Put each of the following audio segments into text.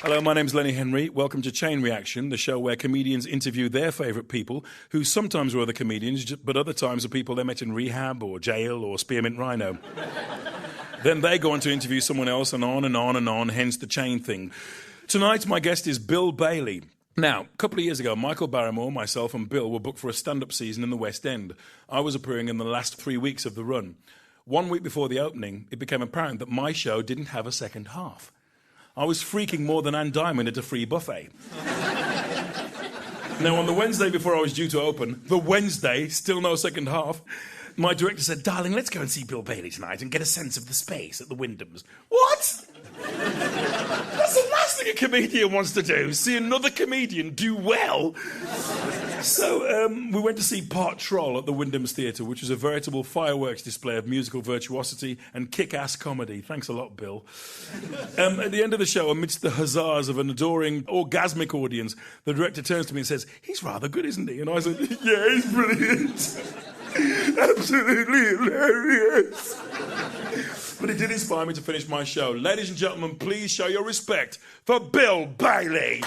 Hello, my name's Lenny Henry. Welcome to Chain Reaction, the show where comedians interview their favourite people, who sometimes are other comedians, but other times are people they met in rehab or jail or Spearmint Rhino. Then they go on to interview someone else and on and on and on, hence the chain thing. Tonight, my guest is Bill Bailey. Now, a couple of years ago, Michael Barrymore, myself and Bill were booked for a stand-up season in the West End. I was appearing in the last 3 weeks of the run. 1 week before the opening, it became apparent that my show didn't have a second half. I was freaking more than Anne Diamond at a free buffet. Now, on the Wednesday before I was due to open, the Wednesday, still no second half, my director said, "Darling, let's go and see Bill Bailey tonight and get a sense of the space at the Wyndhams." What? That's the last thing a comedian wants to do, see another comedian do well. So we went to see Part Troll at the Wyndhams Theatre, which was a veritable fireworks display of musical virtuosity and kick-ass comedy. Thanks a lot, Bill. At the end of the show, amidst the huzzas of an adoring, orgasmic audience, the director turns to me and says, "He's rather good, isn't he?" And I said, "Yeah, he's brilliant. Absolutely hilarious." But it did inspire me to finish my show. Ladies and gentlemen, please show your respect for Bill Bailey.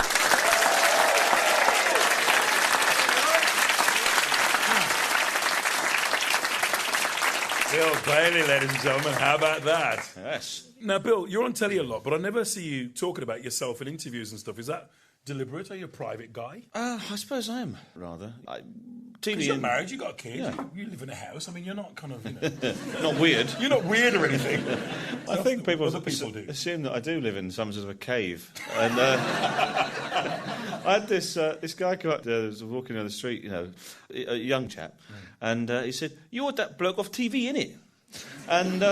Bill Bailey, ladies and gentlemen, how about that? Yes. Now, Bill, you're on telly a lot, but I never see you talking about yourself in interviews and stuff. Is that deliberate? Are you a private guy? I suppose I am, rather. TV. You're married, you got a kid, yeah. you live in a house. I mean, you're not kind of, you know... Not weird. You're not weird or anything. I think people do. assume that I do live in some sort of a cave. And I had this guy come up there, was walking down the street, you know, a young chap, and he said, "You're that bloke off TV, innit?" And,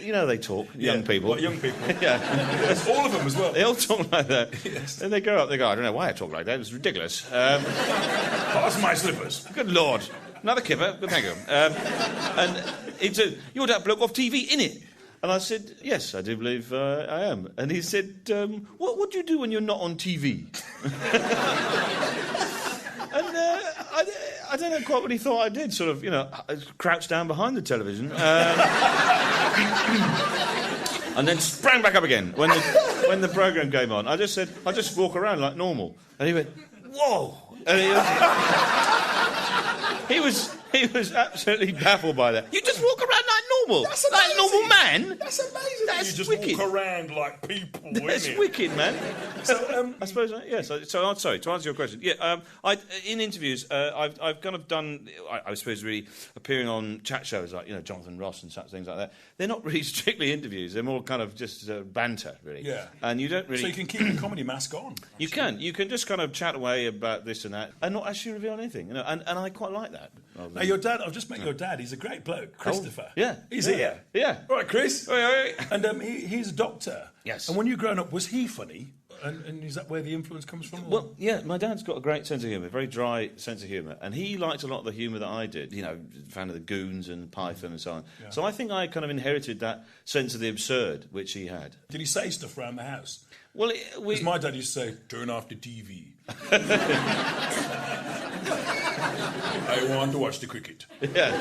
you know, they talk, young people. What, young people? Yeah. Yes, all of them as well. They all talk like that. Yes. And they go up, they go, "I don't know why I talk like that, it's ridiculous." Pass my slippers. Good Lord. Another kipper, good thank you. And he said, "You're that bloke off TV, innit?" And I said, "Yes, I do believe I am." And he said, what do you do when you're not on TV? And I don't know quite what he thought I did, sort of, you know, crouched down behind the television. And then sprang back up again when the programme came on. I just said, "I just walk around like normal." And he went, "Whoa!" And he was absolutely baffled by that. "You just walk around like normal? That's like a normal man?" That's amazing. That's you just wicked. walk around like people, That's innit? wicked, man. So, I suppose, yes. So, I'm sorry, to answer your question. Yeah, in interviews, I've kind of done, I suppose, really appearing on chat shows like, you know, Jonathan Ross and such things like that. They're not really strictly interviews. They're more kind of just banter, really. Yeah. And you don't really... So you can keep the comedy mask on. You can just kind of chat away about this and that and not actually reveal anything, you know, and I quite like that. Now, your dad, I've just met your dad. He's a great bloke, Christopher. Oh, yeah. He's here. Yeah. All right, Chris. Oi. And he's a doctor. Yes. And when you were growing up, was he funny? And is that where the influence comes from? Or? Well, yeah, my dad's got a great sense of humour, very dry sense of humour, and he liked a lot of the humour that I did, you know, fan of the Goons and Python and so on. Yeah. So I think I kind of inherited that sense of the absurd, which he had. Did he say stuff around the house? Well, because my dad used to say, "Turn off the TV." "I want to watch the cricket." Yeah.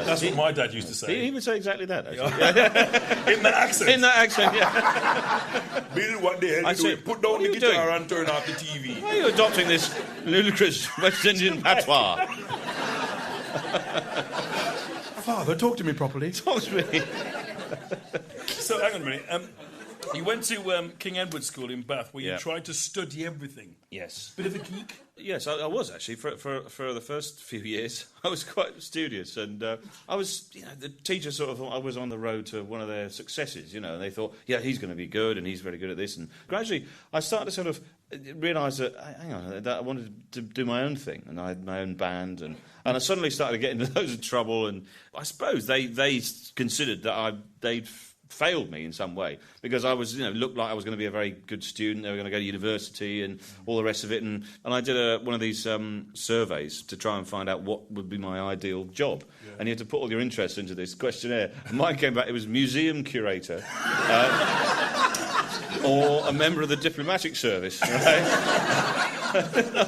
That's what my dad used to say. He would say exactly that, actually. Yeah. In that accent. In that accent, yeah. "Bill, what the hell are you doing? Put down the guitar and turn off the TV." Why are you adopting this ludicrous West Indian patois? Father, talk to me properly. Talk to me. So, hang on a minute. You went to King Edward's School in Bath, where you tried to study everything. Yes. Bit of a geek? Yes, I was actually. For the first few years, I was quite studious, and I was, you know, the teacher sort of thought I was on the road to one of their successes, you know, and they thought, yeah, he's going to be good, and he's very good at this, and gradually I started to sort of realise that, hang on, that I wanted to do my own thing, and I had my own band, and I suddenly started to get into loads of trouble, and I suppose they considered that they'd failed me in some way, because I was, you know, looked like I was going to be a very good student. They were going to go to university and all the rest of it. And I did one of these surveys to try and find out what would be my ideal job. Yeah. And you had to put all your interests into this questionnaire. And mine came back, it was museum curator. or a member of the diplomatic service, right?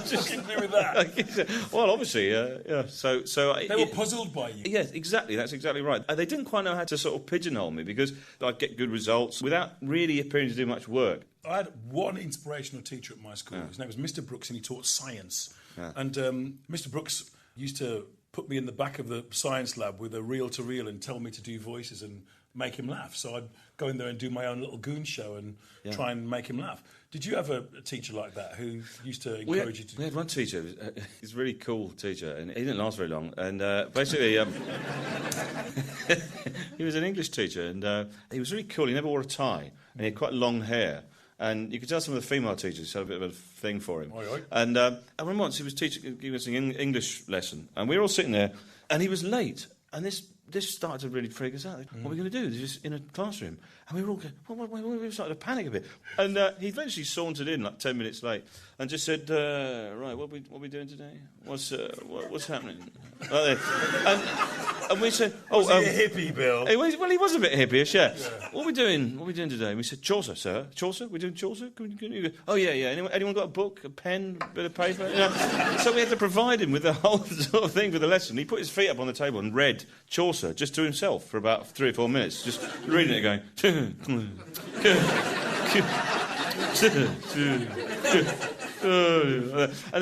Just agree with that. Well, obviously, yeah. So they were puzzled by you. Yes, exactly. That's exactly right. They didn't quite know how to sort of pigeonhole me because I'd get good results without really appearing to do much work. I had one inspirational teacher at my school. His name was Mr. Brooks, and he taught science. Yeah. And Mr. Brooks used to put me in the back of the science lab with a reel-to-reel and tell me to do voices and make him laugh. So I'd go in there and do my own little goon show and try and make him laugh. Did you have a teacher like that who used to encourage you to... We had one teacher. He's a really cool teacher, and he didn't last very long. And basically, he was an English teacher, and he was really cool. He never wore a tie, and he had quite long hair. And you could tell some of the female teachers had a bit of a thing for him. Oi, oi. And I remember once he was giving us an English lesson, and we were all sitting there, and he was late. And this started to really freak us out. What are we going to do? They're just in a classroom. And we were all going, we started to panic a bit. And he eventually sauntered in like 10 minutes late and just said, right, what are we doing today? What's happening? And we said, was he a hippie, Bill? Well, he was a bit hippie-ish, yeah. What are we doing today? And we said, Chaucer, sir. Chaucer? We're doing Chaucer? Can you go? Oh, yeah. Anyone got a book, a pen, a bit of paper? You know? So we had to provide him with the whole sort of thing for the lesson. He put his feet up on the table and read Chaucer just to himself for about 3 or 4 minutes, just reading it going... And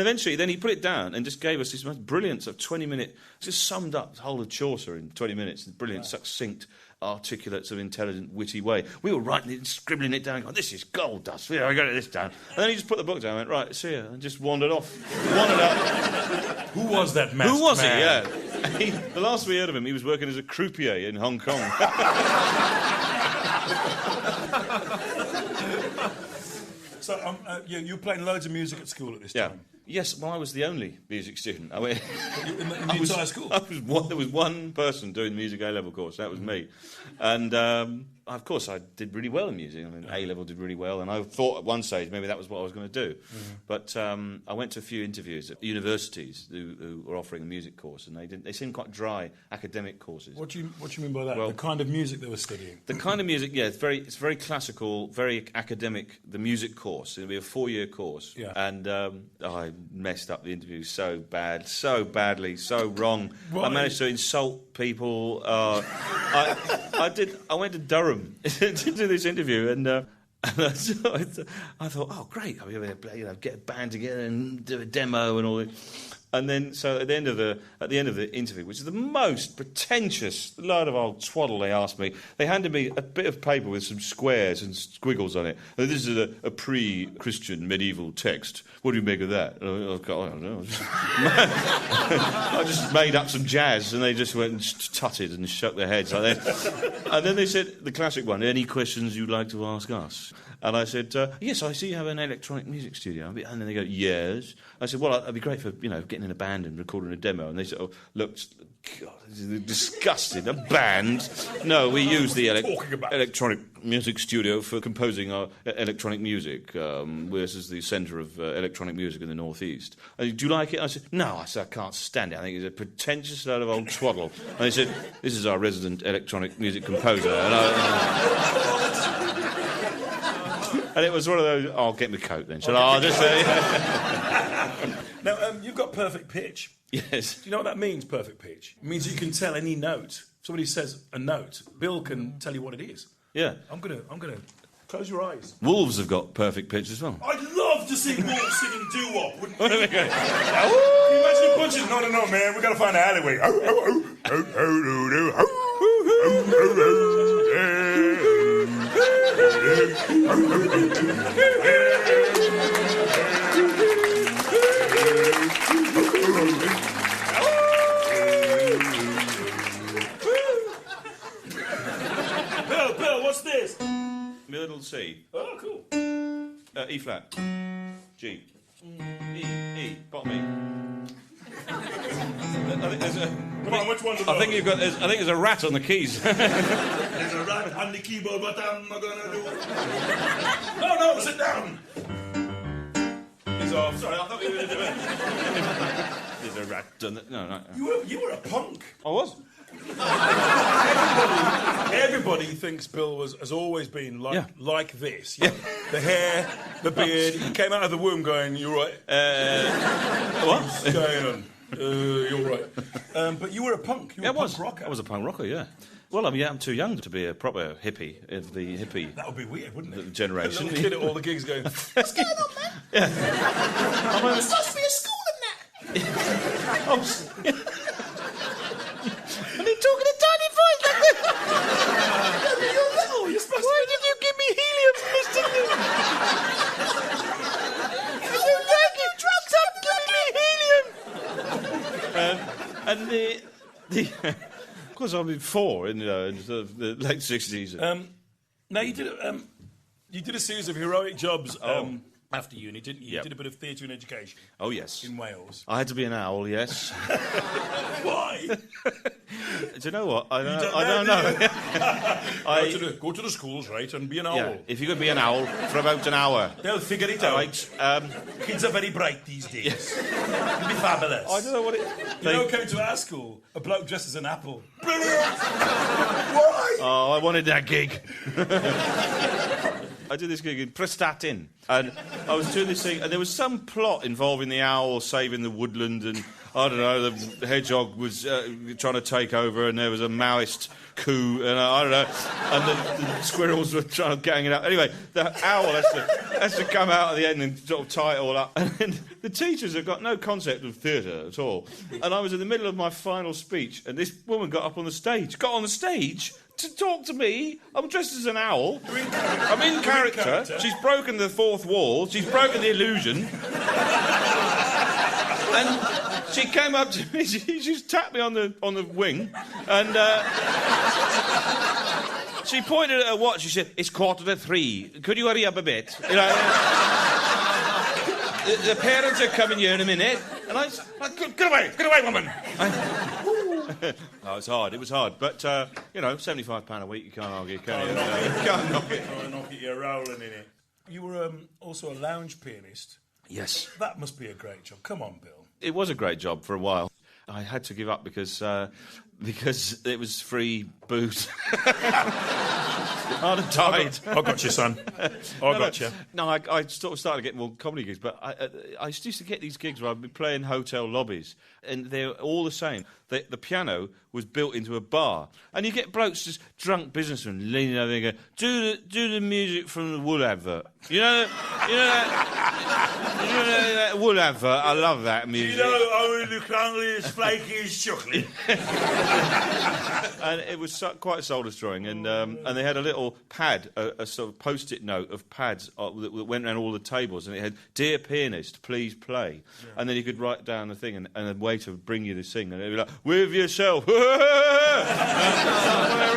eventually then he put it down and just gave us this most brilliant sort of 20-minute, just summed up the whole of Chaucer in 20 minutes, brilliant, succinct, articulate, sort of intelligent, witty way. We were writing it and scribbling it down, going, this is gold dust, yeah, I got this down. And then he just put the book down and went, right, see ya, and just wandered off. Wandered out. Who was that masked Who was man? he, yeah. The last we heard of him, he was working as a croupier in Hong Kong. So you're playing loads of music at school at this time? Yes, well, I was the only music student. I mean, in the entire school? There was one person doing the music A-level course, that was me. And, of course, I did really well in music. I mean, A-level did really well, and I thought at one stage maybe that was what I was going to do. But I went to a few interviews at universities who were offering a music course, and they seemed quite dry academic courses. What do you mean by that? Well, the kind of music they were studying? The kind of music, yeah, it's very classical, very academic, the music course. It'll be a 4-year course. Yeah. And I messed up the interview so badly, so wrong. Right. I managed to insult people. I went to Durham to do this interview, and I thought, oh great, I'll be able to get a band together and do a demo and all this. And then, so at the end of the interview, which is the most pretentious load of old twaddle they asked me, they handed me a bit of paper with some squares and squiggles on it. And this is a pre-Christian medieval text. What do you make of that? And I don't know. I just made up some jazz, and they just went and tutted and shook their heads like that. And then they said, the classic one, any questions you'd like to ask us? And I said, yes, I see you have an electronic music studio. And then they go, yes. I said, well, it'd be great for, getting in a band and recording a demo. And they sort of looked, God, this is disgusting. A band? No, we use the electronic music studio for composing our electronic music. This is the centre of electronic music in the North East. Do you like it? I said, no, I can't stand it. I think it's a pretentious load of old twaddle. And they said, this is our resident electronic music composer. And it was one of those, I'll get my coat then. Shall I? Just Now, you've got perfect pitch. Yes. Do you know what that means, perfect pitch? It means you can tell any note. If somebody says a note, Bill can tell you what it is. Yeah. I'm gonna close your eyes. Wolves have got perfect pitch as well. I'd love to see wolves singing doo-wop, wouldn't you? Can you imagine a bunch of... No, man, we've got to find an alleyway. Bill, what's this? Middle C. Oh, cool. E flat. G. E. Bottom E. I think there's a... Come on, which one's I think there's a rat on the keys. There's a rat on the keyboard, what am I gonna do? No, sit down. He's off. Sorry, I thought we were going to do it. There's a rat on the... No. You were a punk. I was. Everybody thinks Bill has always been like this. You know, the hair, the beard. He came out of the womb going, "You're right." What? What's going on? You're right. But you were a punk. You were a punk rocker. I was a punk rocker, yeah. Well, I'm too young to be a proper hippie of the hippie. That would be weird, wouldn't it? Generation. A little kid at all the gigs going, "What's going on, man? Yeah. There's supposed to be a school in that." And he's talking a tiny voice like this. You're little. You're supposed Why did you give me helium, Mr. New? I don't like it. Stop giving me helium. And the of course, I've been 4 in sort of the late 60s. Now you did a series of heroic jobs after uni, didn't you? You did a bit of theatre and education. Oh yes, in Wales. I had to be an owl. Yes. Why? Do you know what? I don't know. Go to the schools, right, and be an owl. Yeah, if you could be an owl for about an hour. They'll figure it out. Right. Kids are very bright these days. It'll be fabulous. I don't know what it... Came to our school, a bloke dressed as an apple. Brilliant! Why? Oh, I wanted that gig. I did this gig in Prestatyn, and I was doing this thing, and there was some plot involving the owl saving the woodland, and I don't know, the hedgehog was trying to take over, and there was a Maoist coup, and I don't know, and the squirrels were trying to gang it up. Anyway, the owl has to come out at the end and sort of tie it all up, and then the teachers have got no concept of theatre at all. And I was in the middle of my final speech, and this woman got on the stage to talk to me. I'm dressed as an owl. I'm in character. She's broken the fourth wall. She's broken the illusion. And she came up to me. She just tapped me on the wing, and she pointed at her watch. She said, "It's 2:45. Could you hurry up a bit?" You know, the parents are coming here in a minute. And I said, "Get away, woman!" No, it was hard. But, £75 a week, you can't argue, can you? You can't knock it. You're rolling in it. You were also a lounge pianist. Yes. That must be a great job. Come on, Bill. It was a great job for a while. I had to give up because it was free booze. I'd have died. I got you, son. I got you. No, I sort of started to get more comedy gigs, but I used to get these gigs where I'd be playing hotel lobbies, and they're all the same. The piano was built into a bar, and you get blokes, just drunk businessmen, leaning over there and go, do the music from the wool advert. You know that wool advert? I love that music. You know, only the crumbly as flaky as chocolate. And it was quite soul-destroying, and they had a little pad, a sort of post-it note of pads that went around all the tables, and it had, "Dear pianist, please play." Yeah. And then you could write down the thing, and a waiter would bring you the thing, and it would be like, "With yourself." Somewhere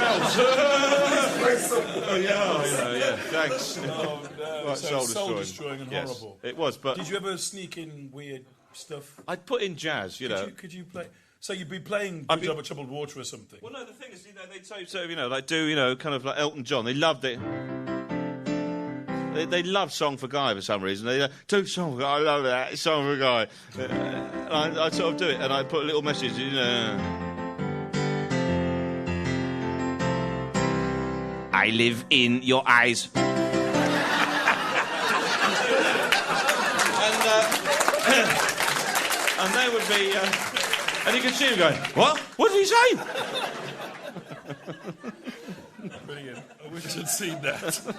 else. Yeah, thanks. Oh, no. Quite So soul-destroying and horrible. It was, but... Did you ever sneak in weird stuff? I'd put in jazz, Could you play... So you'd be playing Bridge Over Troubled Water or something? Well, no, the thing is, they'd say, kind of like Elton John. They loved it. They loved Song for Guy for some reason. They do Song for Guy, I love that, Song for Guy. I'd sort of do it, and I'd put a little message, I live in your eyes. And they would be... and you could see him going, "What? What did he say?" Brilliant. I wish I'd seen that.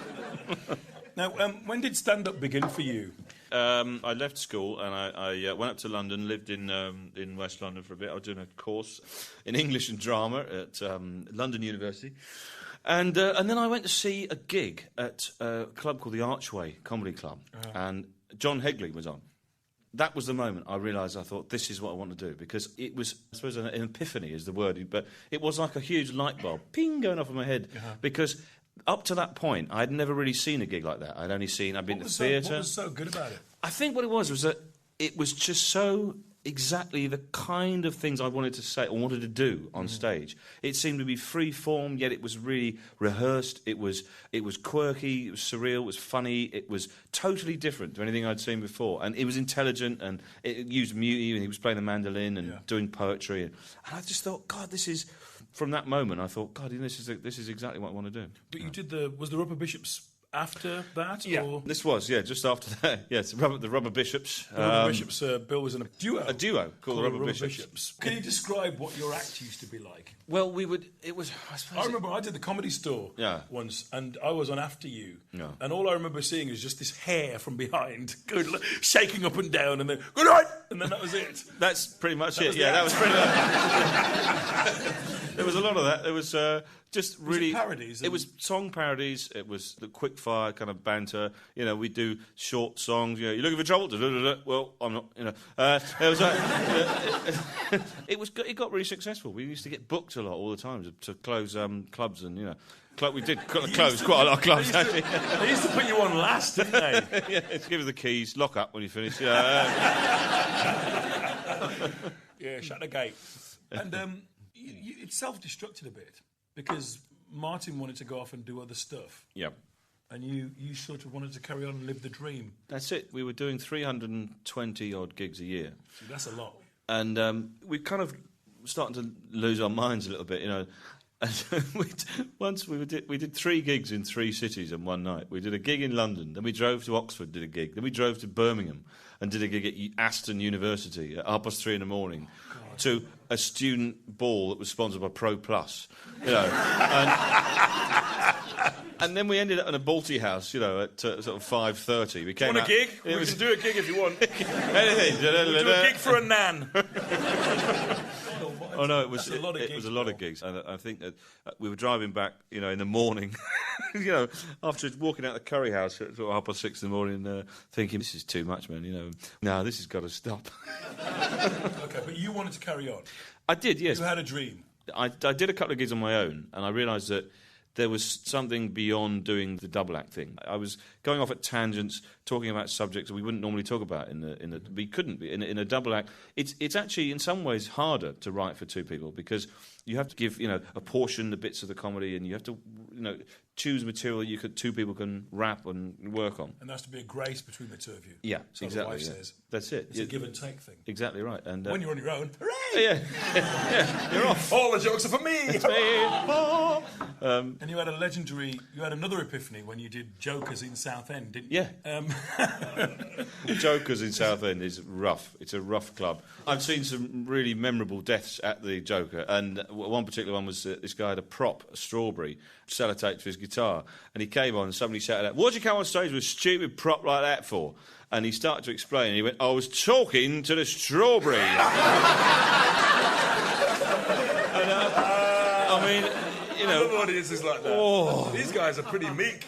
Now, when did stand-up begin for you? I left school and I went up to London, lived in West London for a bit. I was doing a course in English and drama at London University. And then I went to see a gig at a club called the Archway Comedy Club. And John Hegley was on. That was the moment I realised, I thought, this is what I want to do, because it was, I suppose, an epiphany is the word, but it was like a huge light bulb, ping, going off in my head, because up to that point, I'd never really seen a gig like that. I'd been to theatre. What was so good about it? I think what it was that it was just so exactly the kind of things I wanted to say or wanted to do on stage. It seemed to be free form, yet it was really rehearsed. It was quirky, it was surreal, it was funny, it was totally different to anything I'd seen before. And it was intelligent, and it used music, and he was playing the mandolin and doing poetry. And I just thought, God, this is from that moment, I thought, God, this is exactly what I want to do. But you did was the Rubber Bishops after that? Yeah, or? this was, just after that. Yes, the Rubber Bishops. The Rubber Bishops, Bill was in a duo. A duo called the Rubber Bishops. Can you describe what your act used to be like? Well, I remember I did the Comedy Store once, and I was on After You, and all I remember seeing is just this hair from behind, shaking up and down, and then, good night, and then that was it. That's pretty much it, that was pretty much. There was a lot of that. There was just really... Was it parodies? It was song parodies. It was the quick-fire kind of banter. We do short songs. You looking for trouble? Well, I'm not, it got really successful. We used to get booked a lot all the time to close clubs and, we did close quite a lot of clubs, actually. They used to put you on last, didn't they? Give us the keys, lock up when you finish. Shut the gate. And it self-destructed a bit because Martin wanted to go off and do other stuff. Yeah. And you sort of wanted to carry on and live the dream. That's it. We were doing 320-odd gigs a year. See, that's a lot. And we kind of starting to lose our minds a little bit, And once we did 3 gigs in 3 cities in one night. We did a gig in London, then we drove to Oxford, did a gig, then we drove to Birmingham and did a gig at Aston University at 3:30 in the morning to a student ball that was sponsored by Pro Plus, And then we ended up in a Balti house, at sort of 5:30. We came want a gig? We can do a gig if you want. Anything. We'll do a gig for a nan. Oh no, it was a lot of gigs, and I think that we were driving back, in the morning, after walking out the curry house at sort of 6:30 in the morning, thinking this is too much, man. No, this has got to stop. Okay, but you wanted to carry on. I did, yes. You had a dream. I did a couple of gigs on my own, and I realised that there was something beyond doing the double act thing. I was going off at tangents, talking about subjects that we wouldn't normally talk about we couldn't be in a double act. It's actually in some ways harder to write for 2 people because you have to give a portion the bits of the comedy, and you have to choose material that 2 people can rap and work on. And there has to be a grace between the 2 of you. Yeah, so exactly. The wife says. That's it. It's a give and take thing. Exactly right. And when you're on your own, hooray! Yeah, you're off. All the jokes are for me. It's me. And you had another epiphany when you did Jokers in Southend, didn't you? Yeah. Jokers in Southend is rough. It's a rough club. I've seen some really memorable deaths at the Joker, and one particular one was this guy had a prop, a strawberry, sellotape to his guitar, and he came on and somebody shouted out, "What did you come on stage with a stupid prop like that for?" And he started to explain, and he went, "I was talking to the strawberry." Other audiences like that. Oh. These guys are pretty meek.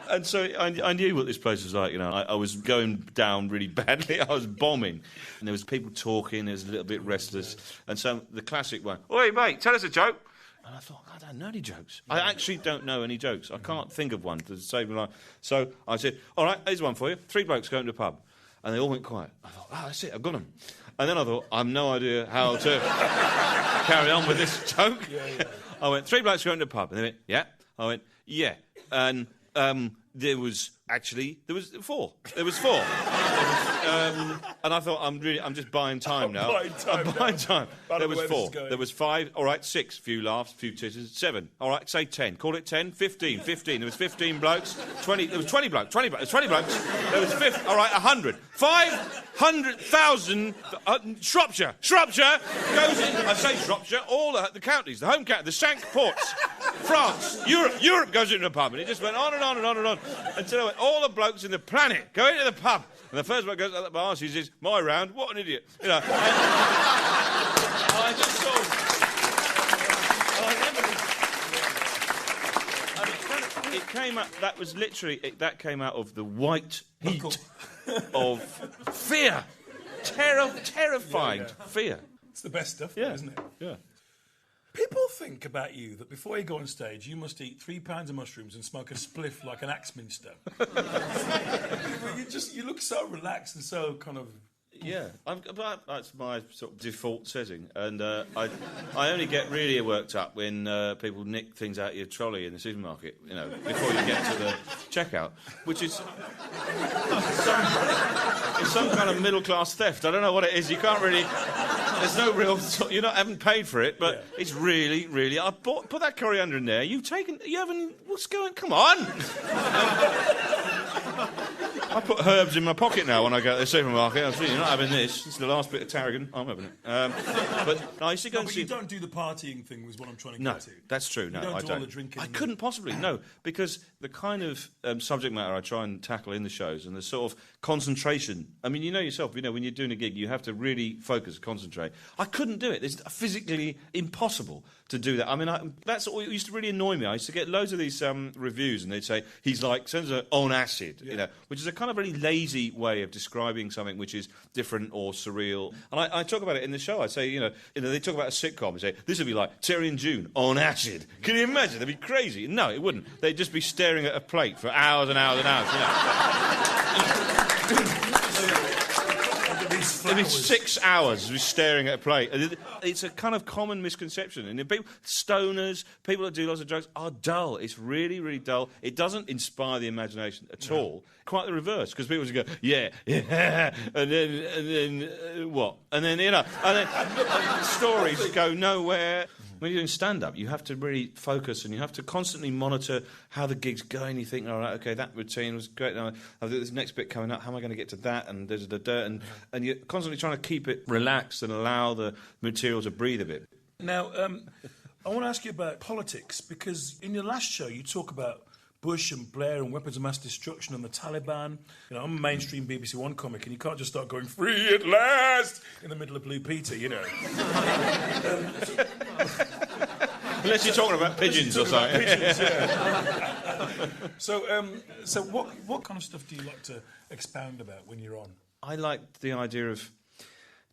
And so I knew what this place was like. I was going down really badly. I was bombing, and there was people talking. It was a little bit restless, and so the classic one, "Oi, mate, tell us a joke." And I thought, I don't know any jokes. I actually don't know any jokes. I can't think of one to save my life. So I said, "All right, here's one for you. 3 blokes going to a pub," and they all went quiet. I thought, that's it. I've got them. And then I thought, I have no idea how to carry on with this joke. Yeah. I went, 3 blokes going to a pub. And they went, yeah. I went, yeah. And there was 4. There was 4. And I thought, I'm just buying time now. I'm buying time. There was 4. There was 5. All right, 6. Few laughs, few titters. 7. All right, say 10. Call it 10. 15. 15. There was 15 blokes. 20. There was 20 blokes. 20 blokes. 20 blokes. There was 50. All right, 100. 500,000. Shropshire. Shropshire goes in. I say Shropshire. All the counties, the home county, the Cinque Ports, France, Europe. Europe goes into the pub, and it just went on and on and on and on until I went, all the blokes in the planet go into the pub. And the first one goes at the bar, she says, "My round, what an idiot." I just saw. It came out, that came out of the white heat of fear. Terrifying fear. It's the best stuff, isn't it? Yeah. People think about you that before you go on stage, you must eat 3 pounds of mushrooms and smoke a spliff like an Axminster. You look so relaxed and so kind of... Yeah, that's my sort of default setting, and I only get really worked up when people nick things out of your trolley in the supermarket, before you get to the checkout, which is it's some kind of middle-class theft. I don't know what it is. You can't really... There's no real... You haven't paid for it, but it's really, really... I put that coriander in there. You haven't... What's going... Come on! I put herbs in my pocket now when I go to the supermarket. I'm saying, you're not having this. This is the last bit of tarragon. I'm having it. But no, I used to go and see... you don't do the partying thing, was what I'm trying to No, get to. that's true. No, you don't I do don't. all the drinking. I couldn't possibly, no, because the kind of subject matter I try and tackle in the shows and the sort of concentration. I mean, you know yourself, when you're doing a gig, you have to really focus, concentrate. I couldn't do it. It's physically impossible to do that. I mean, that's what used to really annoy me. I used to get loads of these reviews, and they'd say he's like on acid, which is a kind of very lazy way of describing something which is different or surreal. And I talk about it in the show. I say, they talk about a sitcom and say this would be like Terry and June on acid. Can you imagine? That'd be crazy. No, it wouldn't. They'd just be staring at a plate for hours and hours and hours. It'd be 6 hours just staring at a plate. It's a kind of common misconception. And stoners, people that do lots of drugs, are dull. It's really, really dull. It doesn't inspire the imagination at all. Quite the reverse, because people just go, yeah, and then what? And then, and then stories go nowhere. When you're doing stand-up, you have to really focus and you have to constantly monitor how the gig's going. You think, all right, OK, that routine was great. Now, this next bit coming up, how am I going to get to that? And and you're constantly trying to keep it relaxed and allow the material to breathe a bit. Now, I want to ask you about politics, because in your last show you talk about Bush and Blair and weapons of mass destruction and the Taliban. I'm a mainstream BBC One comic, and you can't just start going free at last in the middle of Blue Peter, Unless you're talking about pigeons or something. So what kind of stuff do you like to expound about when you're on? I like the idea of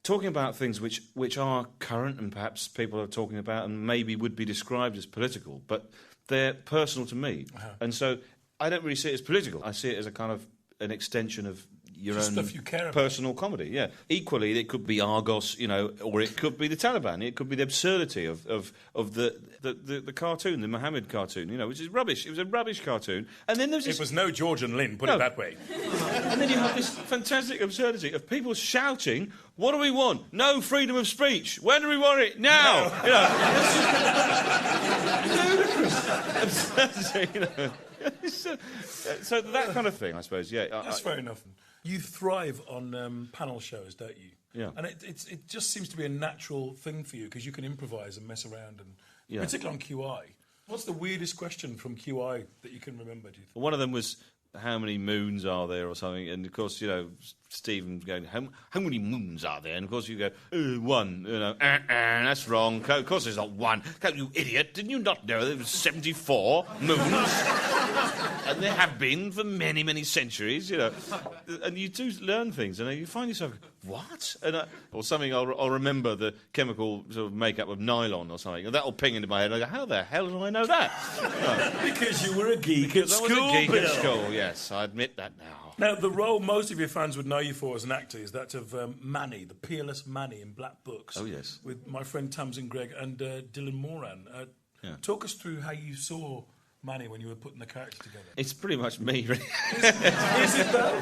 talking about things which are current and perhaps people are talking about and maybe would be described as political, but they're personal to me. And so I don't really see it as political. I see it as a kind of an extension of your own stuff you care about. Personal comedy, yeah. Equally, it could be Argos, or it could be the Taliban. It could be the absurdity of the cartoon, the Mohammed cartoon, which is rubbish. It was a rubbish cartoon. And then it was no George and Lynn, put it that way. And then you have this fantastic absurdity of people shouting, what do we want? No freedom of speech. When do we want it? Now! Absurdity, So that kind of thing, I suppose, yeah. That's fair enough. You thrive on panel shows, don't you? Yeah. And it just seems to be a natural thing for you, because you can improvise and mess around, and particularly on QI. What's the weirdest question from QI that you can remember, do you think? One of them was, how many moons are there or something? And, of course, Stephen's going, how many moons are there? And, of course, you go, one. That's wrong. Of course there's not one. You idiot. Didn't you not know there was 74 moons? And there have been for many, many centuries, And you do learn things, and you find yourself, what? Or something, I'll remember the chemical sort of makeup of nylon or something, and that'll ping into my head. I go, how the hell do I know that? Because you were a geek at school, I was a geek at school, yes. I admit that now. Now, the role most of your fans would know you for as an actor is that of Manny, the peerless Manny in Black Books. Oh, yes. With my friend Tamsin Gregg and Dylan Moran. Talk us through how you saw Manny when you were putting the character together. It's pretty much me, really. Is it though?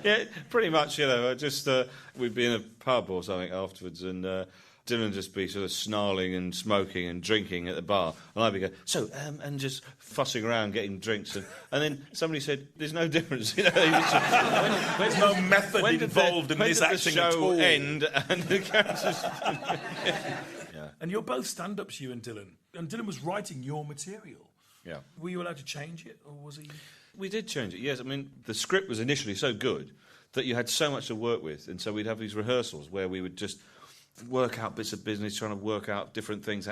Yeah, pretty much, just we'd be in a pub or something afterwards, and Dylan just be sort of snarling and smoking and drinking at the bar, and I'd be going, and just fussing around getting drinks, and then somebody said, there's no difference, There's no method involved in this acting at all. When did the show end, and the characters... Yeah. And you're both stand-ups, you and Dylan. And Dylan was writing your material. Yeah. Were you allowed to change it, or was he... We did change it, yes. I mean, the script was initially so good that you had so much to work with, and so we'd have these rehearsals where we would just work out bits of business, trying to work out different things,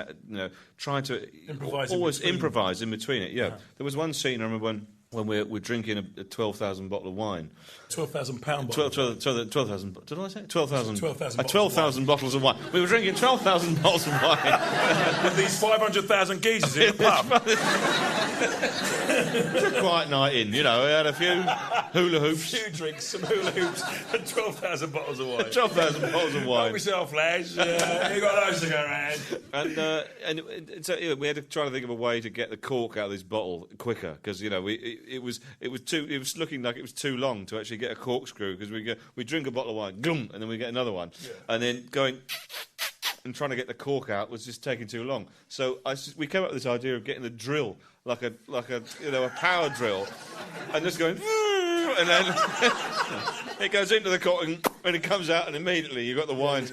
trying to improvise in between it, yeah. There was one scene, I remember, when we're drinking a 12,000 bottle of wine. 12,000 pound bottle. 12,000. Did I say 12,000? 12,000. 12,000 bottles of wine. We were drinking 12,000 bottles of wine with these 500,000 geezers in the pub. It was a quiet night in. We had a few hula hoops. A few drinks, some hula hoops, and 12,000 bottles of wine. 12,000 bottles of wine. Help yourself, lads. You got those to go around. And so, we had to try to think of a way to get the cork out of this bottle quicker because it was looking like it was too long to actually get a corkscrew because we drink a bottle of wine, glum, and then we get another one, and then going and trying to get the cork out was just taking too long. So we came up with this idea of getting the drill like a power drill, and just going. And then it goes into the cork and it comes out, and immediately you've got the wine,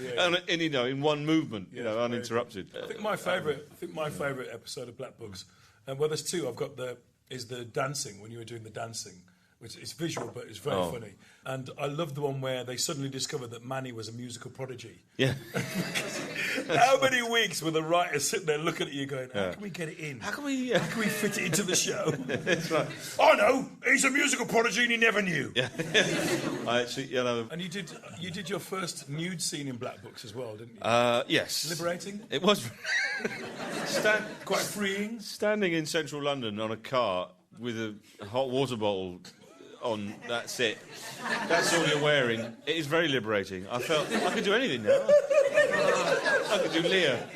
in one movement, uninterrupted. I think my favourite episode of Black Bugs, and there's two. I've got is the dancing when you were doing the dancing, which is visual but it's very funny. And I love the one where they suddenly discovered that Manny was a musical prodigy. Yeah. How many weeks were the writers sitting there looking at you going, how can we get it in? How can we fit it into the show? That's right. I know, he's a musical prodigy and he never knew. Yeah. I actually, And you did your first nude scene in Black Books as well, didn't you? Yes. Liberating? It was. Quite freeing? Standing in central London on a car with a hot water bottle on, that's it. That's all you're wearing. It is very liberating. I felt I could do anything now. I could do Leah.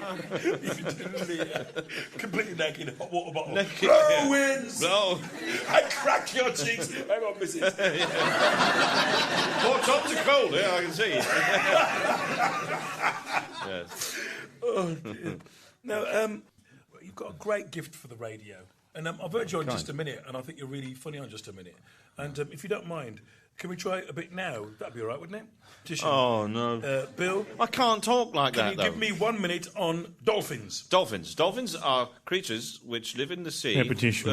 You could do Leah. Completely naked, hot water bottle. Naked, Blow winds! Blow. I crack your cheeks. Hang on, missus. More tops are cold, I can see. Yes. Oh, dear. Now, you've got a great gift for the radio. And I've heard you on Just a Minute, and I think you're really funny on Just a Minute. And if you don't mind, can we try a bit now? That'd be all right, wouldn't it? Tisha. Oh, no. Bill? I can't talk like that, Can you give me 1 minute on dolphins? Dolphins. Dolphins are creatures which live in the sea. Repetition.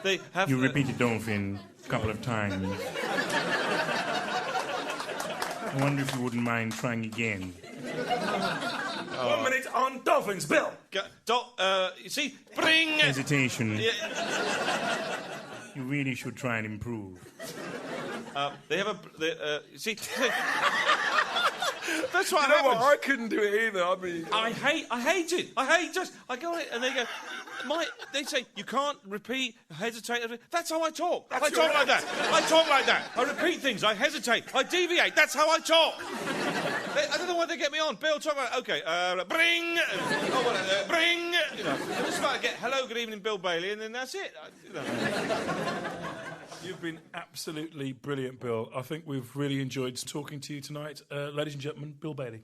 They have... You repeated dolphin a couple of times. I wonder if you wouldn't mind trying again. 1 minute on dolphins, Bill. You see, bring... Hesitation. Yeah. You really should try and improve. They have you see... That's what You know happens. what? I couldn't do it either. I hate it. I go on it and they go... They say, you can't repeat, hesitate. That's how I talk. I talk like that. I talk like that. I repeat things. I hesitate. I deviate. That's how I talk. I don't know why they get me on. Bill, talk about... OK, bring... bring... I'm just about to get, hello, good evening, Bill Bailey, and then that's it. You've been absolutely brilliant, Bill. I think we've really enjoyed talking to you tonight. Ladies and gentlemen, Bill Bailey.